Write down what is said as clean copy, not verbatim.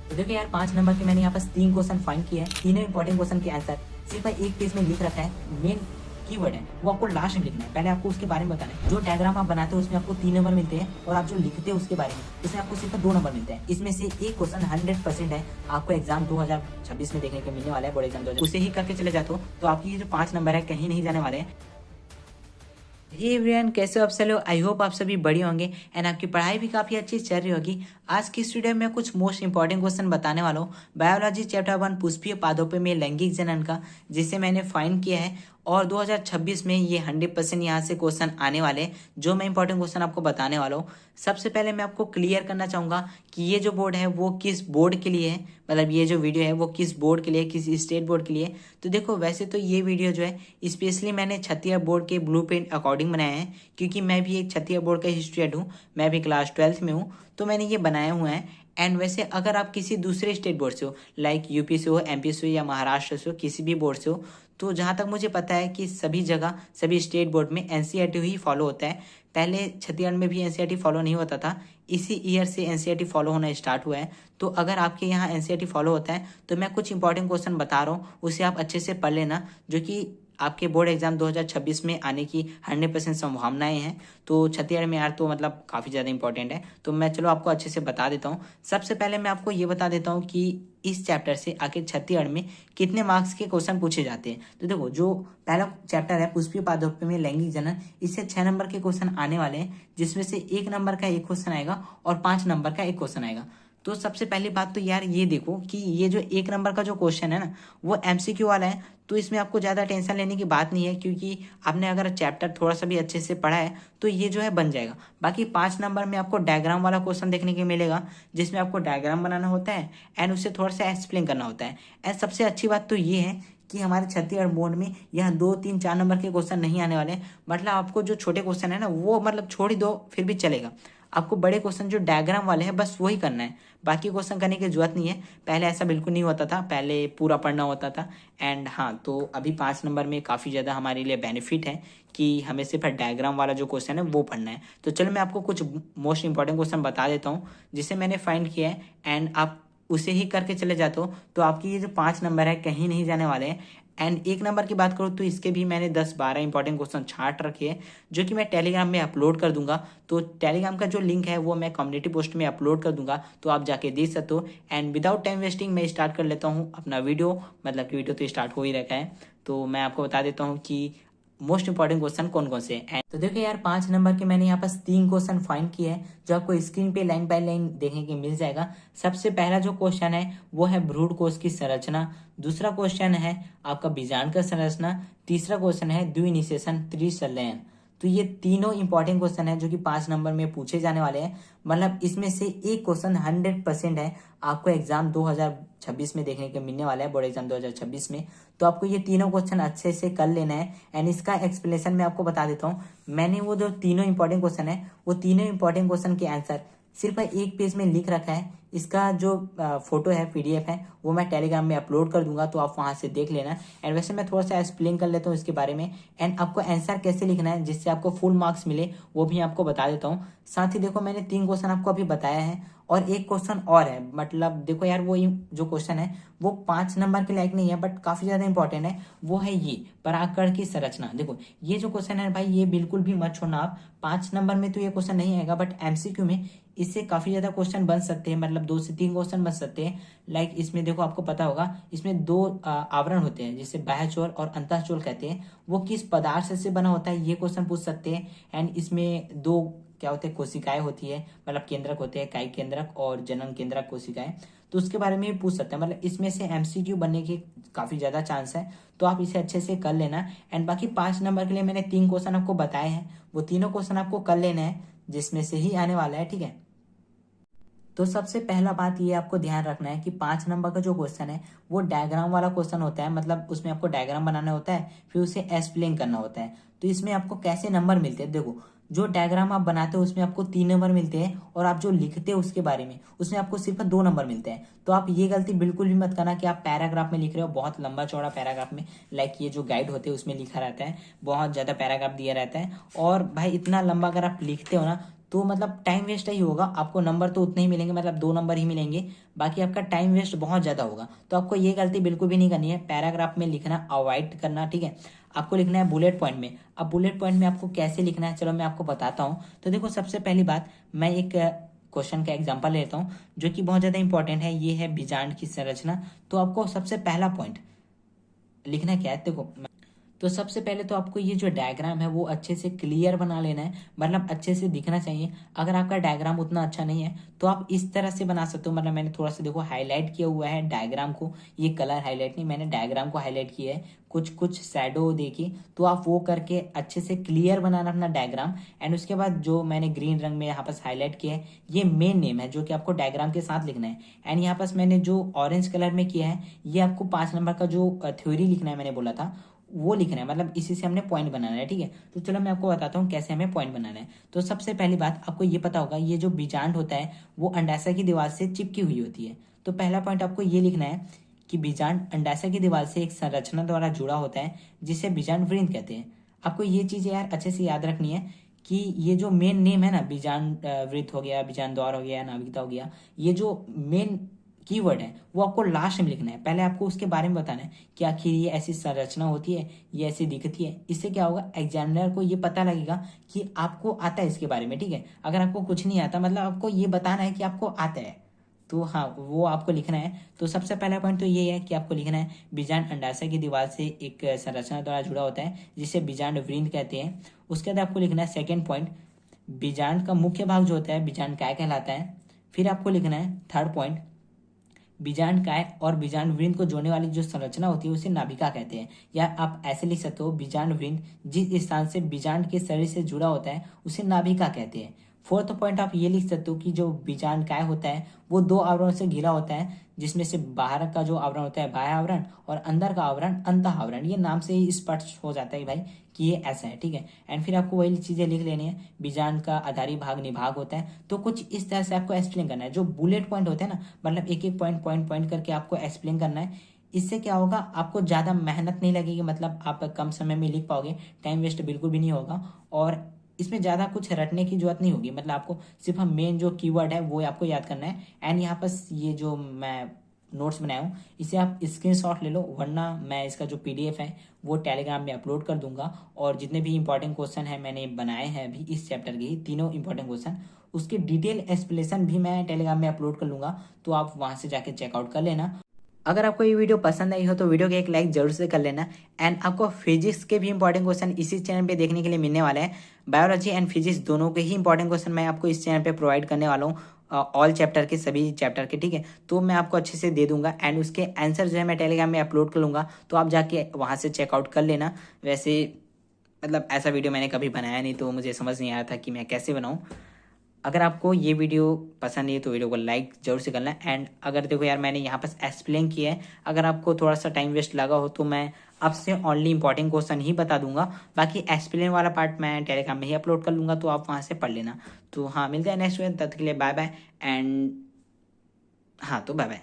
तो देखिए यार 5 नंबर के मैंने यहाँ पास 3 क्वेश्चन फाइंड किए हैं। तीनों इंपॉर्टेंट क्वेश्चन के आंसर सिर्फ एक पेज में लिख रखा है। मेन कीवर्ड है वो आपको लास्ट में लिखना है, पहले आपको उसके बारे में बताना है। जो डायग्राम आप बनाते हो उसमें आपको 3 नंबर मिलते हैं और आप जो लिखते हो उसके बारे में उसमें आपको सिर्फ 2 नंबर मिलते हैं। इसमें से एक क्वेश्चन 100% है आपको एग्जाम 2026 में देखने को मिलने वाला है, बोर्ड एग्जाम 2026 उसे ही करके चले जाते हो तो आपकी ये जो 5 नंबर है कहीं नहीं जाने वाले हैं। हे एवरीवन, कैसे हो आप सब लोग? आई होप आप सभी बढ़िया होंगे एंड आपकी पढ़ाई भी काफ़ी अच्छी चल रही होगी। आज की इस वीडियो में कुछ मोस्ट इंपॉर्टेंट क्वेश्चन बताने वाला हूँ बायोलॉजी चैप्टर 1 पुष्पीय पादपों में लैंगिक जनन का, जिसे मैंने फाइंड किया है और 2026 में ये 100% यहाँ से क्वेश्चन आने वाले हैं, जो मैं इंपॉर्टेंट क्वेश्चन आपको बताने वाला हूँ। सबसे पहले मैं आपको क्लियर करना चाहूँगा कि ये जो बोर्ड है वो किस बोर्ड के लिए है, मतलब ये जो वीडियो है वो किस बोर्ड के लिए, किस स्टेट बोर्ड के लिए। तो देखो वैसे तो ये वीडियो जो है स्पेशली मैंने छत्तीसगढ़ बोर्ड के ब्लूप्रिंट अकॉर्डिंग बनाया है, क्योंकि मैं भी एक छत्तीसगढ़ बोर्ड का स्टूडेंट हूँ, मैं भी क्लास 12th में हूँ, तो मैंने ये बनाया हुआ है। एंड वैसे अगर आप किसी दूसरे स्टेट बोर्ड से हो, लाइक यूपी से हो, एमपी से हो या महाराष्ट्र से हो, किसी भी बोर्ड से हो, तो जहाँ तक मुझे पता है कि सभी जगह सभी स्टेट बोर्ड में एनसीईआरटी ही फॉलो होता है। पहले छत्तीसगढ़ में भी एनसीईआरटी फॉलो नहीं होता था, इसी ईयर से एनसीईआरटी फॉलो होना स्टार्ट हुआ है। तो अगर आपके यहाँ एनसीईआरटी फॉलो होता है तो मैं कुछ इंपॉर्टेंट क्वेश्चन बता रहा हूँ, उसे आप अच्छे से पढ़ लेना, जो कि आपके बोर्ड एग्जाम 2026 में आने की 100% संभावनाएं हैं। तो छत्तीसगढ़ में यार तो मतलब काफ़ी ज़्यादा इंपॉर्टेंट है, तो मैं चलो आपको अच्छे से बता देता हूँ। सबसे पहले मैं आपको ये बता देता हूँ कि इस चैप्टर से आखिर छत्तीसगढ़ में कितने मार्क्स के क्वेश्चन पूछे जाते हैं। तो देखो जो पहला चैप्टर है पुष्पीय पादपों में लैंगिक जनन, इससे 6 नंबर के क्वेश्चन आने वाले हैं, जिसमें से 1 नंबर का एक क्वेश्चन आएगा और 5 नंबर का एक क्वेश्चन आएगा। तो सबसे पहली बात तो यार ये देखो कि ये जो 1 नंबर का जो क्वेश्चन है ना वो एमसीक्यू वाला है, तो इसमें आपको ज़्यादा टेंशन लेने की बात नहीं है, क्योंकि आपने अगर चैप्टर थोड़ा सा भी अच्छे से पढ़ा है तो ये जो है बन जाएगा। बाकी 5 नंबर में आपको डायग्राम वाला क्वेश्चन देखने को मिलेगा, जिसमें आपको डायग्राम बनाना होता है एंड उसे थोड़ा सा एक्सप्लेन करना होता है। एंड सबसे अच्छी बात तो ये है कि हमारे छत्तीसगढ़ बोर्ड में यहाँ 2 3 4 नंबर के क्वेश्चन नहीं आने वाले, मतलब आपको जो छोटे क्वेश्चन है ना वो मतलब छोड़ ही दो फिर भी चलेगा। आपको बड़े क्वेश्चन जो डायग्राम वाले हैं बस वही करना है, बाकी क्वेश्चन करने की जरूरत नहीं है। पहले ऐसा बिल्कुल नहीं होता था, पहले पूरा पढ़ना होता था। एंड हाँ, तो अभी 5 नंबर में काफ़ी ज़्यादा हमारे लिए बेनिफिट है कि हमें सिर्फ डायग्राम वाला जो क्वेश्चन है वो पढ़ना है। तो चलो मैं आपको कुछ मोस्ट इंपॉर्टेंट क्वेश्चन बता देता हूँ जिसे मैंने फाइंड किया है, एंड आप उसे ही करके चले जाते हो तो आपकी ये जो 5 नंबर है कहीं नहीं जाने वाले हैं। एंड 1 नंबर की बात करूँ तो इसके भी मैंने 10-12 इंपॉर्टेंट क्वेश्चन छांट रखे हैं, जो कि मैं टेलीग्राम में अपलोड कर दूंगा। तो टेलीग्राम का जो लिंक है वो मैं कम्युनिटी पोस्ट में अपलोड कर दूंगा, तो आप जाके देख सकते हो। एंड विदाउट टाइम वेस्टिंग मैं स्टार्ट कर लेता हूँ अपना वीडियो, मतलब कि वीडियो तो स्टार्ट हो ही रखा है, तो मैं आपको बता देता हूँ कि मोस्ट इंपॉर्टेंट क्वेश्चन कौन कौन से हैं। तो देखो यार 5 नंबर के मैंने यहाँ पास 3 क्वेश्चन फाइंड किए हैं, जो आपको स्क्रीन पे लाइन बाय लाइन देखने के मिल जाएगा। सबसे पहला जो क्वेश्चन है वो है भ्रूण कोश की संरचना, दूसरा क्वेश्चन है आपका बीजांड का संरचना, तीसरा क्वेश्चन है द्विनिषेचन त्रिसंलयन। तो ये तीनों इंपॉर्टेंट क्वेश्चन है जो कि 5 नंबर में पूछे जाने वाले हैं, मतलब इसमें से एक क्वेश्चन 100% है आपको एग्जाम 2026 में देखने को मिलने वाला है, बोर्ड एग्जाम 2026 में। तो आपको ये तीनों क्वेश्चन अच्छे से कर लेना है। एंड इसका एक्सप्लेनेशन मैं आपको बता देता हूँ। मैंने वो जो तीनों इंपॉर्टेंट क्वेश्चन है वो तीनों इंपॉर्टेंट क्वेश्चन के आंसर सिर्फ एक पेज में लिख रखा है। इसका जो फोटो है पीडीएफ है वो मैं टेलीग्राम में अपलोड कर दूंगा, तो आप वहां से देख लेना। एंड वैसे मैं थोड़ा सा एक्सप्लेन कर लेता हूँ इसके बारे में, एंड आपको आंसर कैसे लिखना है जिससे आपको फुल मार्क्स मिले वो भी आपको बता देता हूँ। साथ ही देखो मैंने 3 क्वेश्चन आपको अभी बताया है और एक क्वेश्चन और है, मतलब देखो यार वो जो क्वेश्चन है वो 5 नंबर के लायक नहीं है बट काफी ज्यादा इंपॉर्टेंट है, वो है ये परागकण की संरचना। देखो ये जो क्वेश्चन है भाई ये बिल्कुल भी मत छोड़ना आप, 5 नंबर में तो ये क्वेश्चन नहीं आएगा बट एमसीक्यू में इससे काफी ज्यादा क्वेश्चन बन सकते हैं, मतलब 2 से 3 क्वेश्चन बन सकते हैं। लाइक इसमें देखो आपको पता होगा इसमें 2 आवरण होते हैं जिसे बाह्यचोल और अंतःचोल कहते हैं, वो किस पदार्थ से बना होता है ये क्वेश्चन पूछ सकते हैं। एंड इसमें 2 क्या होते हैं कोशिकाएं होती है, मतलब केंद्रक होते हैं, कायिक केंद्रक और जनन केंद्रक कोशिकाएं, तो उसके बारे में भी पूछ सकते हैं। मतलब इसमें से एमसीक्यू बनने की काफी ज्यादा चांस है, तो आप इसे अच्छे से कर लेना। एंड बाकी 5 नंबर के लिए मैंने 3 क्वेश्चन आपको बताए हैं, वो तीनों क्वेश्चन आपको कर लेना है जिसमें से ही आने वाला है, ठीक है। तो सबसे पहला बात ये आपको ध्यान रखना है कि 5 नंबर का जो क्वेश्चन है वो डायग्राम वाला क्वेश्चन होता है, मतलब उसमें आपको डायग्राम बनाना होता है फिर उसे एक्सप्लेन करना होता है। तो इसमें आपको कैसे नंबर मिलते हैं, देखो जो डायग्राम आप बनाते हो उसमें आपको 3 नंबर मिलते हैं और आप जो लिखते हो उसके बारे में उसमें आपको सिर्फ 2 नंबर मिलते हैं। तो आप ये गलती बिल्कुल भी मत करना कि आप पैराग्राफ में लिख रहे हो, बहुत लंबा चौड़ा पैराग्राफ में, लाइक ये जो गाइड होते हैं उसमें लिखा रहता है, बहुत ज्यादा पैराग्राफ दिया रहता है, और भाई इतना लंबा अगर आप लिखते हो ना तो मतलब टाइम वेस्ट ही होगा, आपको नंबर तो उतने ही मिलेंगे, मतलब 2 नंबर ही मिलेंगे, बाकी आपका टाइम वेस्ट बहुत ज़्यादा होगा। तो आपको ये गलती बिल्कुल भी नहीं करनी है, पैराग्राफ में लिखना अवॉइड करना, ठीक है। आपको लिखना है बुलेट पॉइंट में। अब बुलेट पॉइंट में आपको कैसे लिखना है, चलो मैं आपको बताता हूँ। तो देखो, सबसे पहली बात, मैं एक क्वेश्चन का एग्जाम्पल लेता हूँ जो कि बहुत ज़्यादा इंपॉर्टेंट है। ये है बीजांड की संरचना। तो आपको सबसे पहला पॉइंट लिखना क्या है, देखो। तो सबसे पहले तो आपको ये जो डायग्राम है वो अच्छे से क्लियर बना लेना है, मतलब अच्छे से दिखना चाहिए। अगर आपका डायग्राम उतना अच्छा नहीं है तो आप इस तरह से बना सकते हो, मतलब मैंने थोड़ा सा देखो हाईलाइट किया हुआ है डायग्राम को, ये कलर हाईलाइट नहीं, मैंने डायग्राम को हाईलाइट किया है, कुछ कुछ शैडो देखिए, तो आप वो करके अच्छे से क्लियर बनाना अपना डायग्राम। एंड उसके बाद जो मैंने ग्रीन रंग में यहाँ पर हाईलाइट किया है, ये मेन नेम है जो कि आपको डायग्राम के साथ लिखना है। एंड यहाँ पर मैंने जो ऑरेंज कलर में किया है, ये आपको 5 नंबर का जो थ्योरी लिखना है, मैंने बोला था वो लिखना है, मतलब इसी से हमने पॉइंट बनाना है, ठीक है। तो चलो मैं आपको बताता हूँ कैसे हमें पॉइंट बनाना है। तो सबसे पहली बात, आपको ये पता होगा ये जो बीजांड होता है वो अंडाशय की दीवार से चिपकी हुई होती है। तो पहला पॉइंट आपको ये लिखना है कि बीजांड अंडाशय की दीवार से एक संरचना द्वारा जुड़ा होता है जिसे बीजांड वृंत कहते हैं। आपको ये चीज़ यार अच्छे से याद रखनी है कि ये जो मेन नेम है ना, बीजांड वृत्त हो गया, बीजांड द्वार हो गया, नाभिकता हो गया, ये जो मेन कीवर्ड है वो आपको लास्ट में लिखना है। पहले आपको उसके बारे में बताना है कि आखिर ये ऐसी संरचना होती है, ये ऐसी दिखती है। इससे क्या होगा, एग्जामिनर को ये पता लगेगा कि आपको आता है इसके बारे में, ठीक है। अगर आपको कुछ नहीं आता, मतलब आपको ये बताना है कि आपको आता है, तो हाँ वो आपको लिखना है। तो सबसे पहला पॉइंट तो ये है कि आपको लिखना है बीजांड अंडाशय की दीवार से एक संरचना द्वारा जुड़ा होता है जिसे बीजांड वृंत कहते हैं। उसके बाद आपको लिखना है सेकेंड पॉइंट, बीजांड का मुख्य भाग जो होता है बीजांड काय कहलाता है। फिर आपको लिखना है थर्ड पॉइंट, बीजांड काय और बीजांड वृंत को जोड़ने वाली जो संरचना होती है उसे नाभिका कहते हैं। या आप ऐसे लिख सकते हो, बीजांड वृंत जिस स्थान से बीजांड के शरीर से जुड़ा होता है उसे नाभिका कहते हैं। फोर्थ पॉइंट आप ये लिख सकते हो कि जो बीजांड काय होता है वो 2 आवरणों से घिरा होता है, जिसमें से बाहर का जो आवरण होता है बाह्य आवरण और अंदर का आवरण अंतः आवरण। ये नाम से ही स्पष्ट हो जाता है भाई कि ये ऐसा है, ठीक है। एंड फिर आपको वही चीजें लिख लेनी है, बीजांड का आधारी भाग निभाग होता है। तो कुछ इस तरह से आपको एक्सप्लेन करना है, जो बुलेट पॉइंट होते हैं ना, मतलब एक एक पॉइंट पॉइंट पॉइंट करके आपको एक्सप्लेन करना है। इससे क्या होगा, आपको ज़्यादा मेहनत नहीं लगेगी, मतलब आप कम समय में लिख पाओगे, टाइम वेस्ट बिल्कुल भी नहीं होगा। और इसमें ज़्यादा कुछ रटने की जरूरत नहीं होगी, मतलब आपको सिर्फ मेन जो कीवर्ड है वो आपको याद करना है। एंड यहाँ पर ये जो मैं नोट्स बनाया हूँ इसे आप स्क्रीनशॉट ले लो, वरना मैं इसका जो पीडीएफ है वो टेलीग्राम में अपलोड कर दूंगा। और जितने भी इंपॉर्टेंट क्वेश्चन है मैंने बनाए हैं अभी इस चैप्टर के ही, तीनों इंपॉर्टेंट क्वेश्चन, उसके डिटेल एक्सप्लेनेशन भी मैं टेलीग्राम में अपलोड कर लूँगा, तो आप वहाँ से जाके चेकआउट कर लेना। अगर आपको ये वीडियो पसंद आई हो तो वीडियो के एक लाइक जरूर से कर लेना। एंड आपको फिजिक्स के भी इंपॉर्टेंट क्वेश्चन इसी चैनल पे देखने के लिए मिलने वाले हैं। बायोलॉजी एंड फिजिक्स दोनों के ही इंपॉर्टेंट क्वेश्चन मैं आपको इस चैनल पे प्रोवाइड करने वाला हूँ, ऑल चैप्टर के, सभी चैप्टर के, ठीक है। तो मैं आपको अच्छे से दे दूंगा एंड उसके आंसर जो है मैं टेलीग्राम में अपलोड कर लूँगा, तो आप जाके वहाँ से चेकआउट कर लेना। वैसे मतलब ऐसा वीडियो मैंने कभी बनाया नहीं, तो मुझे समझ नहीं आया था कि मैं कैसे बनाऊँ। अगर आपको ये वीडियो पसंद नहीं है तो वीडियो को लाइक जरूर से करना। एंड अगर देखो यार मैंने यहाँ पर एक्सप्लेन किया है, अगर आपको थोड़ा सा टाइम वेस्ट लगा हो तो मैं आपसे ओनली इंपॉर्टेंट क्वेश्चन ही बता दूंगा, बाकी एक्सप्लेन वाला पार्ट मैं टेलीग्राम में ही अपलोड कर लूँगा, तो आप वहाँ से पढ़ लेना। तो हाँ, मिलते हैं नेक्स्ट वीडियो, तब तक के लिए बाय बाय। एंड हाँ, तो बाय बाय।